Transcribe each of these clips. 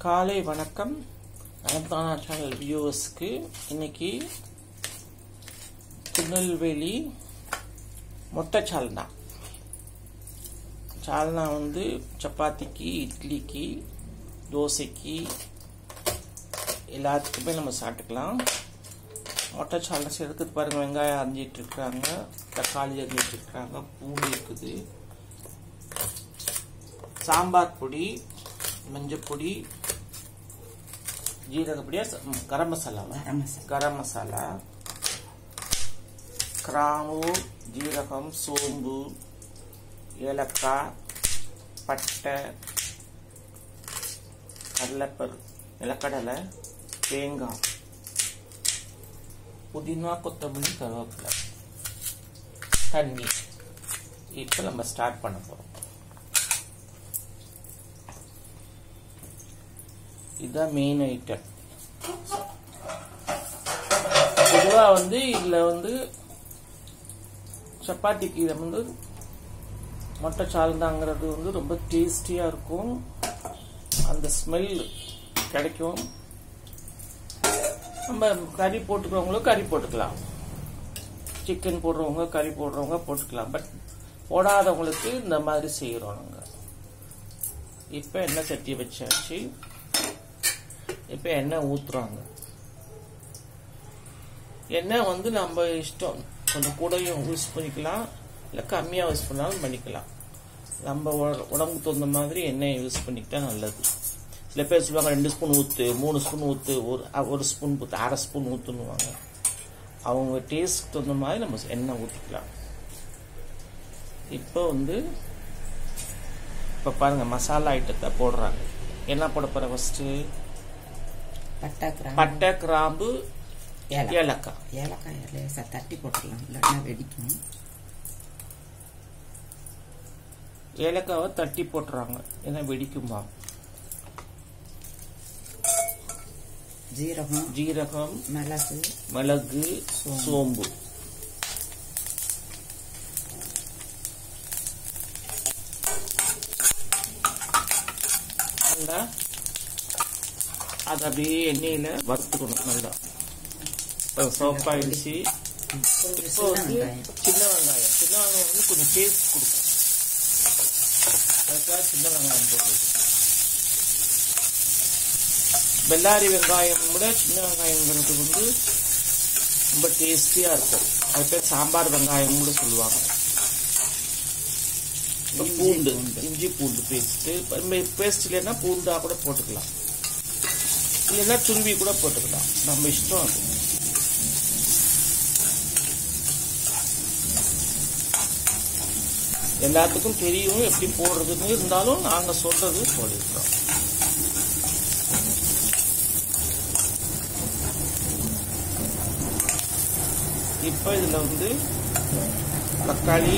காலை வணக்கம் அனந்தானா சேனல் வியூவர்ஸ்க்கு. இன்னைக்கு திருநெல்வேலி மொட்டை சால்னா வந்து சப்பாத்திக்கு, இட்லிக்கு, தோசைக்கு எல்லாத்துக்குமே நம்ம சாப்பிட்டுக்கலாம். மொட்டை சால்னா செய்யறதுக்கு பாருங்க, வெங்காயம் அரிஞ்சிட்டு இருக்காங்க, தக்காளி அரிஞ்சிட்டு இருக்காங்க, பூண்டு இருக்குது, சாம்பார் பொடி, மஞ்சள் பொடி, ஜீரகப்பொடியா, கரம் மசாலா, கிராம்பு, ஜீரகம், சோம்பு, ஏலக்காய், பட்டை, நிலக்கடலை, தேங்காய், புதினா, கொத்தமல்லி, கருவேப்பிலை, தண்ணி. இப்போ நம்ம ஸ்டார்ட் பண்ண போறோம். இதுதான் மெயின் ஐட்டம். பொதுவாக இதுல சப்பாத்திக்கு இதை மொட்டை சால்னாங்கிறது ரொம்ப டேஸ்டியா இருக்கும். அந்த ஸ்மெல் கிடைக்கும். நம்ம கறி போட்டுக்கிறவங்களும் கறி போட்டுக்கலாம், சிக்கன் போடுறவங்க கறி போடுறவங்க போட்டுக்கலாம். பட் போடாதவங்களுக்கு இந்த மாதிரி செய்யறோம் நாங்க. இப்ப எண்ணெய் சட்டி வச்சாச்சு. இப்ப எண்ணெய் ஊத்துறாங்க. எண்ணெய் நம்ம இஷ்டம், கொஞ்சம் கூடயும் யூஸ் பண்ணிக்கலாம், இல்ல கம்மியா யூஸ் பண்ணாலும் பண்ணிக்கலாம். நம்ம உடம்புக்கு தகுந்த மாதிரி எண்ணெய் யூஸ் பண்ணிக்கிட்டா நல்லது. சில பேர் சொல்லுவாங்க 2 ஸ்பூன் ஊத்து, 3 ஸ்பூன் ஊத்து, ஒரு ஸ்பூன் ஊத்து, 1/2 ஸ்பூன் ஊத்துன்னுவாங்க. அவங்க டேஸ்ட் தகுந்த மாதிரி நம்ம எண்ணெய் ஊத்திக்கலாம். இப்ப பாருங்க, மசாலா ஐட்டத்தை போடுறாங்க. என்ன போட போற? ஃபர்ஸ்ட் பட்டை, கிராம்பு, ஏலக்காய் லேசா தட்டி போட்டுக்கலாம், இல்லைன்னா வெடிக்கும். ஏலக்காவை தட்டி போட்டுறாங்க, ஏன்னா வெடிக்குமா. ஜீரகம், மிளகு, சோம்பு. அது அப்படியே எண்ணெயில வறுத்துக்கணும் நல்லா. சோப்பாயிடுச்சு. இப்போ சின்ன வெங்காயம் கொஞ்சம் டேஸ்ட் கொடுக்கும். அதுக்காக சின்ன வெங்காயம் போடுறது. பெல்லாரி வெங்காயம் விட சின்ன வெங்காயங்கிறது ரொம்ப டேஸ்டியா இருக்கும். அது பேர் சாம்பார் வெங்காயம் கூட சொல்லுவாங்க. பூண்டு, இஞ்சி பூண்டு பேஸ்ட் இல்லைன்னா பூண்டா கூட போட்டுக்கலாம், இல்லைன்னா துருவி கூட போட்டுக்கலாம், நம்ம இஷ்டம் அது. எல்லாத்துக்கும் தெரியும் எப்படி போடுறதுன்னு, இருந்தாலும் நாங்க சொல்றது சொல்லிருக்கோம். இப்ப இதுல தக்காளி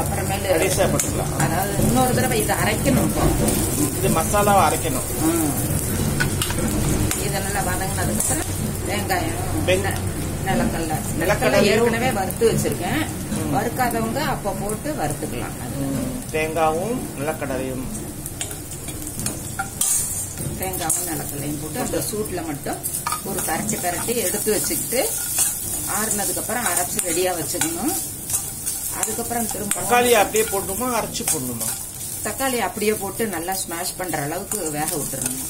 அப்புறமேல கடைசியா போட்டுக்கலாம். அதாவது இன்னொரு தடவை இதை அரைக்கணும். இது மசாலாவை அரைக்கணும். இதெல்லாம் வதங்கினதுக்கு அப்புறம் வெங்காயம், நிலக்கடலை ஏற்கனவே வறுத்து வச்சிருக்கேன். வறுக்காதவங்க அப்ப போட்டு வறுத்துக்கலாம். தேங்காயும் நிலக்கடலையும் போட்டு அந்த சூட்ல மட்டும் ஒரு கரட்டி எடுத்து வச்சுக்கிட்டு ஆறுனதுக்கு அப்புறம் அரைச்சு ரெடியா வச்சுக்கணும். அதுக்கப்புறம் திரும்ப தக்காளி அப்படியே போடணுமா, அரைச்சு போடணுமா? தக்காளி அப்படியே போட்டு நல்லா ஸ்மாஷ் பண்ற அளவுக்கு வேக விட்டுறணும்.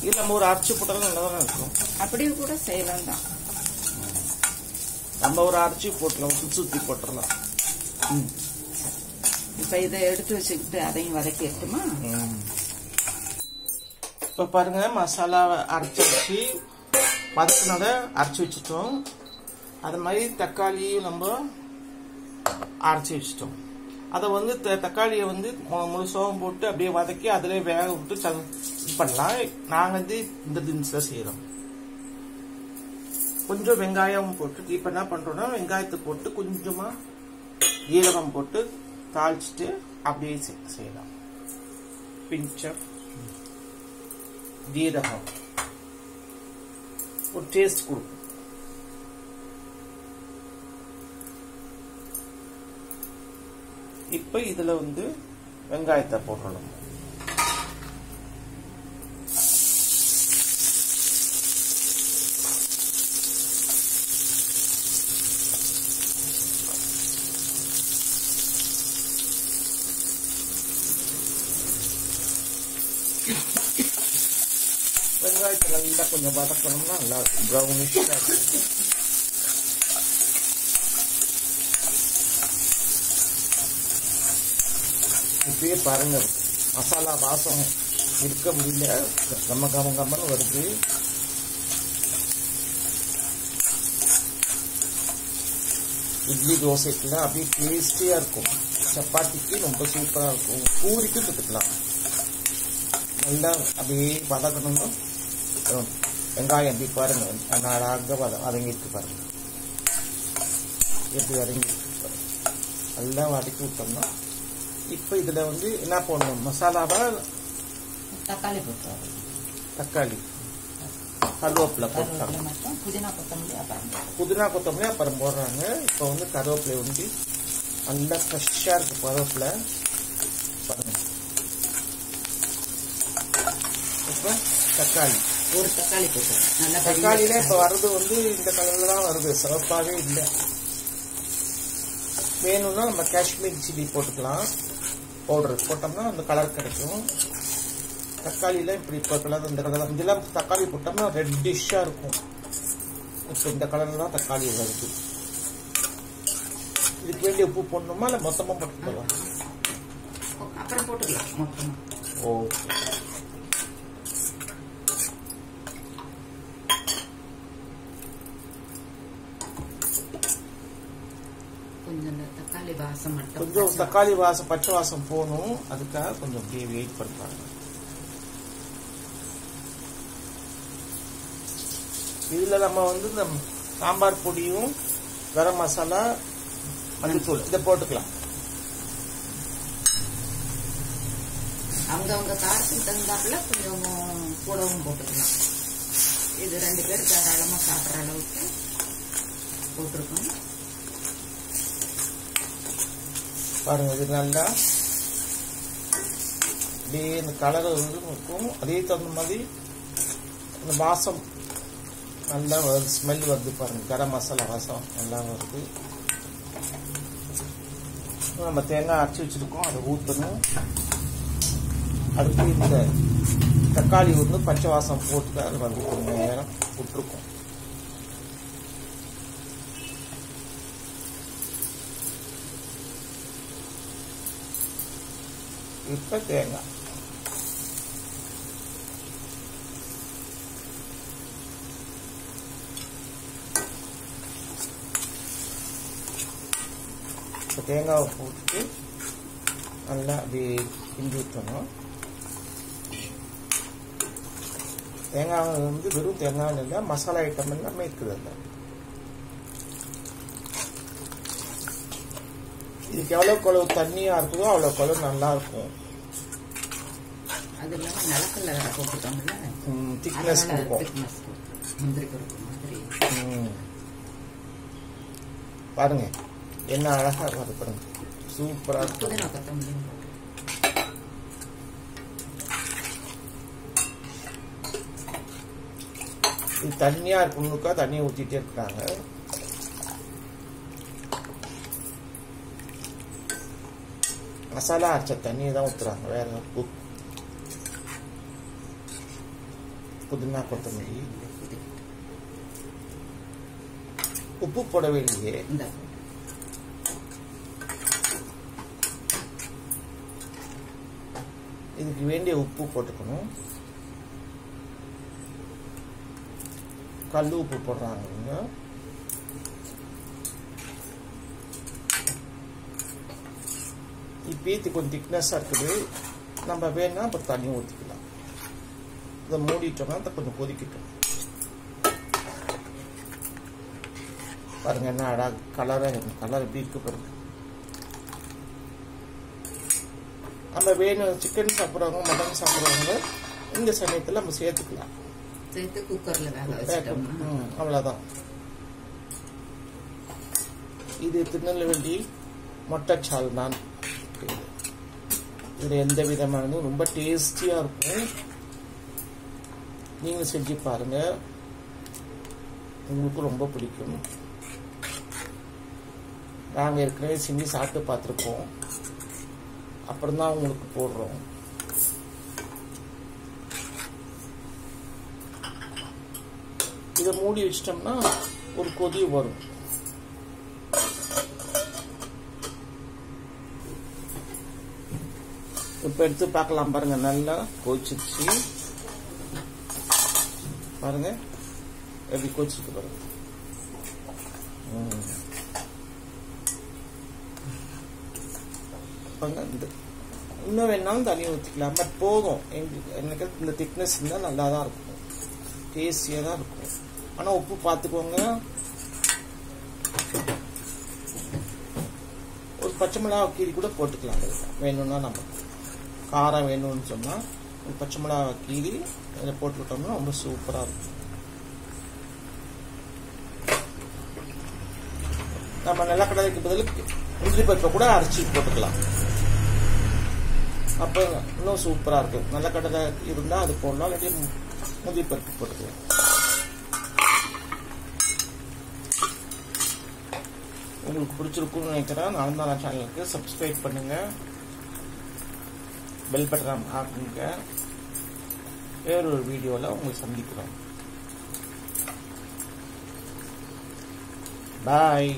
இல்ல நம்ம ஒரு அரைச்சு போட்டாலும் நல்லா இருக்கும். அப்படியே கூட செய்யலாம் தான். நம்ம ஒரு அரைச்சி போட்டலாம், சுத்தி போட்டுடலாம். இப்ப இதை எடுத்து வச்சுக்கிட்டு அதையும் வதக்கிட்டுமா. இப்ப பாருங்க, மசாலா அரைச்சி வச்சு வதக்கினதை அரைச்சி வச்சுட்டோம். அது மாதிரி தக்காளியும் நம்ம அரைச்சி வச்சுட்டோம். அதை தக்காளியை முழுசாவும் போட்டு அப்படியே வதக்கி அதிலே வேக விட்டு பண்ணலாம். நாங்க இந்த திங்ஸ் தான் செய்யறோம். கொஞ்சம் வெங்காயம் போட்டு இப்ப என்ன பண்றோம்னா, வெங்காயத்தை போட்டு கொஞ்சமா ஜீரகம் போட்டு தாளிச்சுட்டு அப்படியே செய்யலாம். பிஞ்சம் ஜீரகம் ஒரு டேஸ்ட் கொடுக்கும். இப்ப இதுல வெங்காயத்தை போட்டுடணும். வெங்காயத்தை நல்லா கொஞ்சம் வதக்கணும்னா நல்லா இருக்கும், ப்ரௌனிஷாக இருக்கும். இப்பயே பாருங்க மசாலா வாசம் இருக்க முடியல, கம்மன்னு வருது. இட்லி தோசைக்குலாம் அப்படியே டேஸ்டியா இருக்கும், சப்பாத்திக்கு ரொம்ப சூப்பரா இருக்கும், பூரிக்கு தொட்டுக்கலாம். நல்லா அப்படியே வதக்கணும்னா வெங்காயம் எப்படி பாருங்க அழகாக வதங்கிட்டு பாருங்க, எப்படி வதங்கிட்டு பாருங்க. நல்லா வதக்கி விட்டோம்னா இப்போ இதுல வந்து என்ன போடணும், மசாலாவா தக்காளி போட்டுருவாங்க, தக்காளி கருவேப்பிலை போட்டாங்க, புதினா கொத்தமல்லி அப்புறம் போடுறாங்க. இப்போ வந்து கருவேப்பிலை வந்து நல்லா ஃப்ரெஷ்ஷாக இருக்கு கருவேப்பிலை பாருங்க. இப்போ தக்காளி, ஒரு தக்காளி போட்டுருவோம். தக்காளியில இப்போ வர்றது வந்து இந்த கலர்ல தான் வருது, சிவப்பாகவே இல்லை. வேணும்னா நம்ம காஷ்மீர் சில்லி போட்டுக்கலாம், பவுடர் போட்டோம்னா அந்த கலர் கிடைக்கும். தக்காளியில இப்படி இப்போ கலர் இந்த கலர், இதெல்லாம் தக்காளி போட்டோம்னா ரெட்டிஷா இருக்கும். இப்போ இந்த கலர்ல தான் தக்காளி வருது. இதுக்கு வேண்டிய உப்பு போடணுமா இல்லை மொத்தமா போட்டுக்கலாம்? அப்புறம் போட்டுக்கலாம் மொத்தமா. ஓ, கொஞ்சம் தக்காளி வாசம் மட்டும், கொஞ்சம் தக்காளி வாசம் பச்சை வாசம் போகணும், அதுக்காக கொஞ்சம் அப்படியே வெயிட் பண்ணுறாங்க. இதுல நம்ம வந்து இந்த சாம்பார் பொடியும் கரம் மசாலா மல்லித்தூள் இதை போட்டுக்கலாம். அவங்க காரத்துக்கு தகுந்தாப்புல கொஞ்சம் கூடவும் போட்டுக்கலாம். இது 2 பேர் தாராளமா சாப்பிட்ற அளவுக்கு போட்டிருக்கோம். பாருங்க, இது நல்லா அப்படியே இந்த கலர் வந்து இருக்கும், அதே தகுந்த மாதிரி இந்த வாசம் நல்லா வருது, ஸ்மெல் வருது பாருங்க, கரம் மசாலா வாசம் நல்லா வருது. நம்ம தேங்காய் அரைச்சி வச்சிருக்கோம், அதை ஊற்றணும். அடுத்து இந்த தக்காளி வந்து பச்சை வாசம் போட்டு அது வந்து கொஞ்சம் நேரம் விட்டுருக்கோம். இப்ப தேங்காய் தேங்காவை போட்டு நல்லா அப்படியே கிண்டி விட்டணும். தேங்காய் வந்து வெறும் தேங்காய் இல்லை, மசாலா ஐட்டம் எல்லாமே இருக்குது. இல்லை இதுக்கு எவ்வளவுக்கு எவ்வளவு தண்ணியா இருக்குதோ அவ்வளவுக்கு எவ்வளவு நல்லா இருக்கும். அது இல்லாம நிலக்கல்ல வேற போட்டுட்டோம்ல, திக்னஸ் கொடுக்கும். முந்திரி பருப்பு மாதிரி பாருங்க என்ன அழகா வருது பாருங்க, சூப்பரா இருக்கும். இது தண்ணியா இருக்கணுக்கா தண்ணியை ஊற்றிட்டே இருக்காங்க. மசாலா அரைச்ச தண்ணியை தான் ஊற்றுறாங்க, வேற புதினா கொத்தமல்லி உப்பு போடவே இல்லையே. இதுக்கு வேண்டிய உப்பு போட்டுக்கணும். கல் உப்பு போடுறாங்க. இப்ப கொஞ்சம் திக்னஸா இருக்குது, நம்ம வேணா இப்போ தண்ணி ஊற்றிக்கலாம். இதை மூடிட்டோம்னா கொஞ்சம் கொதிக்கிட்டோம். பாருங்க என்ன அழகா கலர் எப்படி இருக்கு பாருங்க. நம்ம வேணும் சிக்கன் சாப்பிட்றவங்க மட்டன் சாப்பிட்றவங்க இந்த சமயத்தில் நம்ம சேர்த்துக்கலாம், சேர்த்து குக்கர்ல வேக வச்சிட்டோம். அவ்வளவுதான். இது திருநெல்வேலி மொட்டைச்சால் தான். இதுல எந்த விதமானதும் ரொம்ப டேஸ்டியா இருக்கும். நீங்க செஞ்சு பாருங்க, உங்களுக்கு ரொம்ப பிடிக்கும். நாங்க ஏற்கனவே செஞ்சு சாப்பிட்டு பார்த்துருக்கோம், அப்புறம் தான் உங்களுக்கு போடுறோம். இதை மூடி வச்சிட்டோம்னா ஒரு கொதி வரும். இப்ப எடுத்து பார்க்கலாம் பாருங்க, நல்லா கொதிச்சிருச்சு பாருங்க, எப்படி கொதிச்சிருக்கு பாருங்க. இன்னும் வேணாலும் தண்ணி ஊற்றிக்கலாம், பட் போதும். எனக்கு இந்த திக்னஸ் இருந்தால் நல்லா தான் இருக்கும், டேஸ்டியாக தான் இருக்கும். ஆனால் உப்பு பார்த்துக்கோங்க. ஒரு பச்சை மிளகா கீரி கூட போட்டுக்கலாம் வேணும்னா. நம்ம காரம் வேணும்னு சொன்னால் ஒரு பச்சை மிளகா கீரி அதில் போட்டுக்கிட்டோம்னா ரொம்ப சூப்பராக இருக்கும். நம்ம நிலக்கடலைக்கு பதில் முந்திரி பருப்பை கூட அரைச்சி போட்டுக்கலாம், அப்போ இன்னும் சூப்பராக இருக்கும். நிலக்கடலை இருந்தால் அது போடலாம், இல்லாட்டி முந்திரி பருப்பு போட்டுக்கலாம். உங்களுக்கு பிடிச்சிருக்குன்னு நினைக்கிறேன். நலந்தானா சேனலுக்கு சப்ஸ்கிரைப் பண்ணுங்க, பெல் பட்டன் ஆக்குங்க. வேறொரு வீடியோவில் உங்களை சந்திக்கிறோம். பாய்.